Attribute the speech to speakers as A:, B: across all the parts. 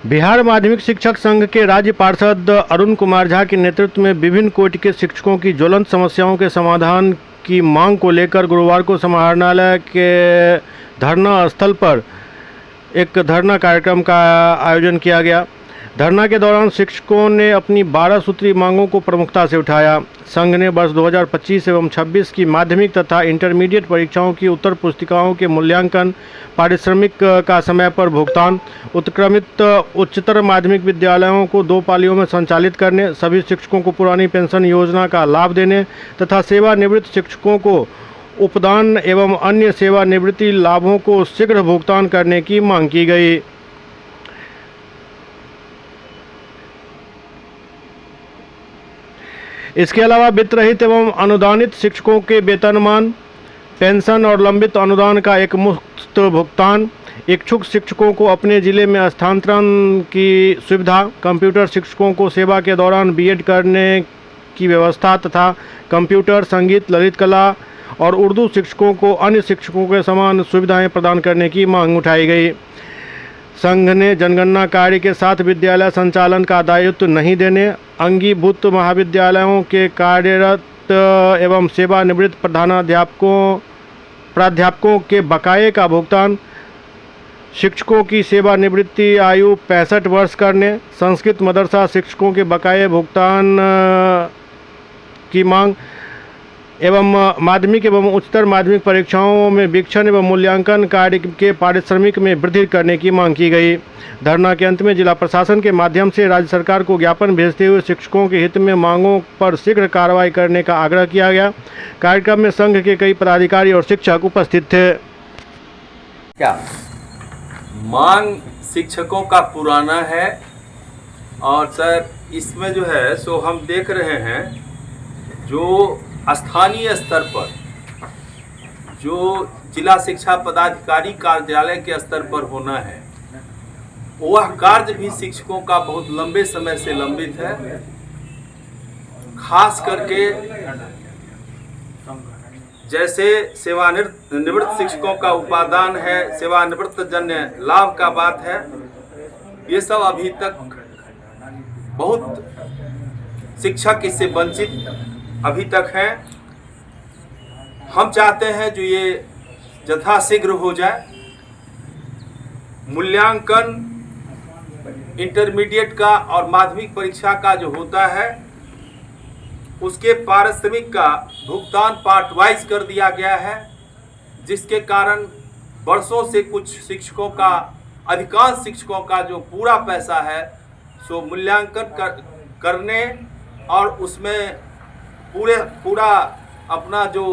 A: बिहार माध्यमिक शिक्षक संघ के राज्य पार्षद अरुण कुमार झा के नेतृत्व में विभिन्न कोटि के शिक्षकों की ज्वलंत समस्याओं के समाधान की मांग को लेकर गुरुवार को समाहरणालय के धरना स्थल पर एक धरना कार्यक्रम का आयोजन किया गया। धरना के दौरान शिक्षकों ने अपनी 12 सूत्री मांगों को प्रमुखता से उठाया। संघ ने वर्ष 2025 एवं 26 की माध्यमिक तथा इंटरमीडिएट परीक्षाओं की उत्तर पुस्तिकाओं के मूल्यांकन, पारिश्रमिक का समय पर भुगतान, उत्क्रमित उच्चतर माध्यमिक विद्यालयों को 2 पालियों में संचालित करने, सभी शिक्षकों को पुरानी पेंशन योजना का लाभ देने तथा सेवानिवृत्त शिक्षकों को उपदान एवं अन्य सेवानिवृत्ति लाभों को शीघ्र भुगतान करने की मांग की गई। इसके अलावा वित्त रहित एवं अनुदानित शिक्षकों के वेतनमान, पेंशन और लंबित अनुदान का एक मुफ्त भुगतान, इच्छुक शिक्षकों को अपने जिले में स्थानांतरण की सुविधा, कंप्यूटर शिक्षकों को सेवा के दौरान बीएड करने की व्यवस्था तथा कंप्यूटर, संगीत, ललित कला और उर्दू शिक्षकों को अन्य शिक्षकों के समान सुविधाएं प्रदान करने की मांग उठाई गई। संघ ने जनगणना कार्य के साथ विद्यालय संचालन का दायित्व नहीं देने, अंगीभूत महाविद्यालयों के कार्यरत एवं सेवानिवृत्त प्राध्यापकों के बकाये का भुगतान, शिक्षकों की सेवानिवृत्ति आयु 65 वर्ष करने, संस्कृत मदरसा शिक्षकों के बकाये भुगतान की मांग एवं माध्यमिक एवं उच्चतर माध्यमिक परीक्षाओं में वीक्षण एवं मूल्यांकन कार्य के पारिश्रमिक में वृद्धि करने की मांग की गई। धरना के अंत में जिला प्रशासन के माध्यम से राज्य सरकार को ज्ञापन भेजते हुए शिक्षकों के हित में मांगों पर शीघ्र कार्रवाई करने का आग्रह किया गया। कार्यक्रम में संघ के कई पदाधिकारी और शिक्षक उपस्थित थे।
B: क्या मांग शिक्षकों का पुराना है और सर इसमें जो है सो हम देख रहे हैं जो स्थानीय स्तर पर जो जिला शिक्षा पदाधिकारी कार्यालय के स्तर पर होना है, वह कार्य भी शिक्षकों का बहुत लंबे समय से लंबित है। खास करके जैसे सेवानिवृत्त शिक्षकों का उपादान है, सेवानिवृत्त जन्य लाभ का बात है, ये सब अभी तक बहुत शिक्षक इससे वंचित अभी तक हैं। हम चाहते हैं जो ये यथाशीघ्र हो जाए। मूल्यांकन इंटरमीडिएट का और माध्यमिक परीक्षा का जो होता है उसके पारिश्रमिक का भुगतान पार्ट वाइज कर दिया गया है, जिसके कारण वर्षों से कुछ शिक्षकों का, अधिकांश शिक्षकों का जो पूरा पैसा है सो मूल्यांकन करने और उसमें पूरा अपना जो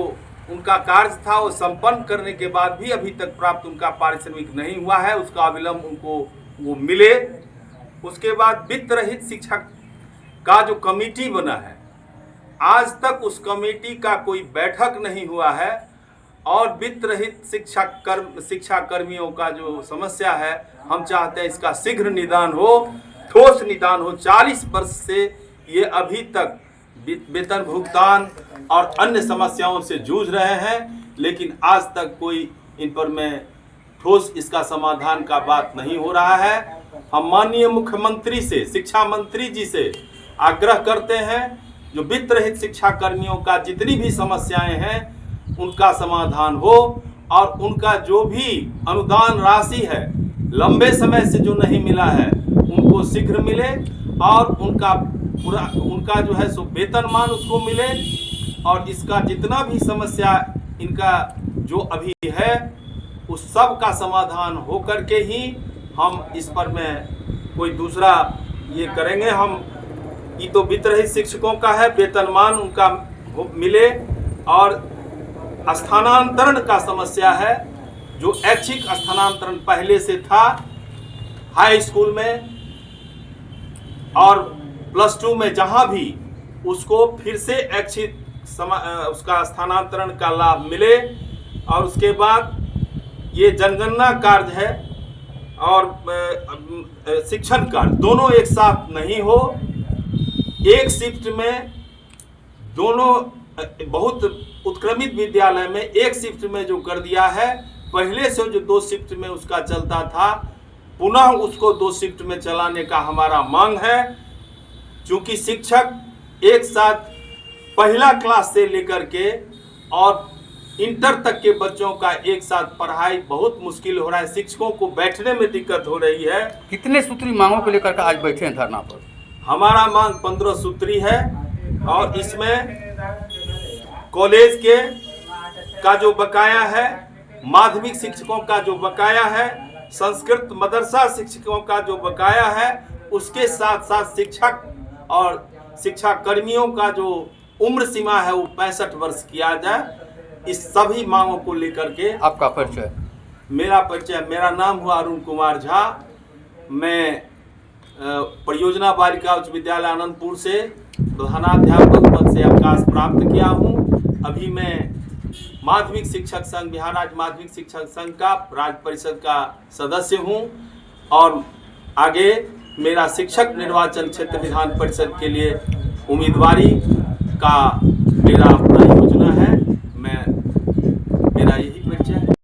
B: उनका कार्य था वो संपन्न करने के बाद भी अभी तक प्राप्त उनका पारिश्रमिक नहीं हुआ है। उसका अविलंब उनको वो मिले। उसके बाद वित्त रहित शिक्षक का जो कमेटी बना है, आज तक उस कमेटी का कोई बैठक नहीं हुआ है और वित्त रहित शिक्षा कर्मियों का जो समस्या है, हम चाहते हैं इसका शीघ्र निदान हो, ठोस निदान हो। 40 वर्ष से ये अभी तक वेतन भुगतान और अन्य समस्याओं से जूझ रहे हैं, लेकिन आज तक कोई इन पर में ठोस इसका समाधान का बात नहीं हो रहा है। हम माननीय मुख्यमंत्री से, शिक्षा मंत्री जी से आग्रह करते हैं जो वित्त रहित शिक्षा कर्मियों का जितनी भी समस्याएं हैं उनका समाधान हो और उनका जो भी अनुदान राशि है लंबे समय से जो नहीं मिला है उनको शीघ्र मिले और उनका जो है सो वेतनमान उसको मिले और इसका जितना भी समस्या इनका जो अभी है उस सब का समाधान हो करके ही हम इस पर में कोई दूसरा ये करेंगे। हम ये तो वित्त रहित शिक्षकों का है, वेतनमान उनका मिले और स्थानांतरण का समस्या है जो ऐच्छिक स्थानांतरण पहले से था हाई स्कूल में और +2 में, जहां भी उसको फिर से ऐच्छिक उसका स्थानांतरण का लाभ मिले। और उसके बाद ये जनगणना कार्य है और शिक्षण कार्य दोनों एक साथ नहीं हो, एक शिफ्ट में दोनों, बहुत उत्क्रमित विद्यालय में एक शिफ्ट में जो कर दिया है, पहले से जो 2 शिफ्ट में उसका चलता था पुनः उसको 2 शिफ्ट में चलाने का हमारा मांग है। क्योंकि शिक्षक एक साथ पहला क्लास से लेकर के और इंटर तक के बच्चों का एक साथ पढ़ाई बहुत मुश्किल हो रहा है। शिक्षकों को बैठने में दिक्कत हो रही है।
C: कितने सूत्री मांगों को लेकर के आज बैठे हैं धरना पर?
B: हमारा मांग 15 सूत्री है और इसमें कॉलेज के का जो बकाया है, माध्यमिक शिक्षकों का जो बकाया है, संस्कृत मदरसा शिक्षकों का जो बकाया है, उसके साथ साथ शिक्षक और शिक्षा कर्मियों का जो उम्र सीमा है वो 65 वर्ष किया जाए। इस सभी मांगों को लेकर के।
C: आपका परिचय?
B: मेरा नाम हुआ अरुण कुमार झा। मैं परियोजना बालिका उच्च विद्यालय आनंदपुर से प्रधानाध्यापक पद से अवकाश प्राप्त किया हूँ। अभी मैं माध्यमिक शिक्षक संघ, बिहार राज्य माध्यमिक शिक्षक संघ का राज्य परिषद का सदस्य हूँ और आगे मेरा शिक्षक निर्वाचन क्षेत्र विधान परिषद के लिए उम्मीदवारी का मेरा अपना योजना